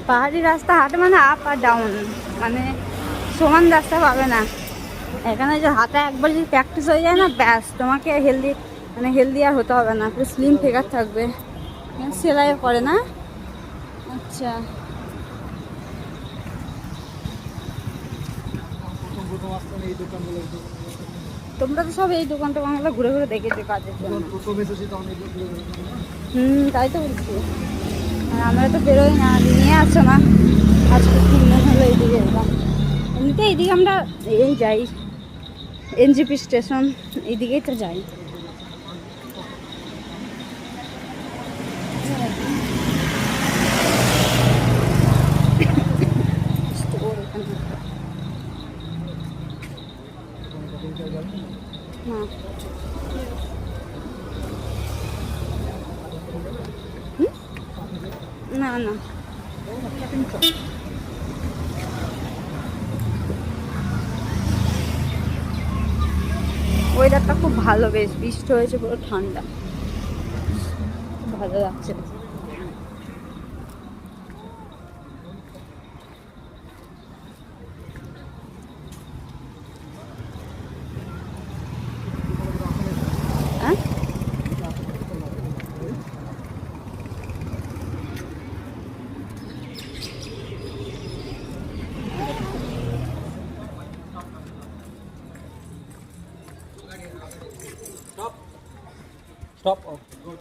পাহাড়ি রাস্তা হাঁটে মানে আপ আর ডাউন, মানে সমান রাস্তা পাবে না এখানে। যে হাতে একবার যদি প্র্যাকটিস হয়ে যায় না, ব্যাস তোমাকে হেলদি, মানে হেলদি আর হতে হবে না, পুরো স্লিম ফিগার থাকবে। সেলাই করে না? আচ্ছা, তোমরা তো সব এই দোকান টোকানগুলো ঘুরে ঘুরে দেখেছো কাজের জন্য। তাই তো বলছি। আর আমরা তো বেরোই না, নিয়ে আসছো না। আজকে 3 দিন হলো এইদিকে এলাম। এমনিতে এইদিকে আমরা এই যাই, এনজিপি স্টেশন এইদিকেই তো যাই। না না, ওয়েদারটা খুব ভালো, বেশ বৃষ্টি হয়েছে, পুরো ঠান্ডা, ভালো লাগছে। Stop. Oh, good.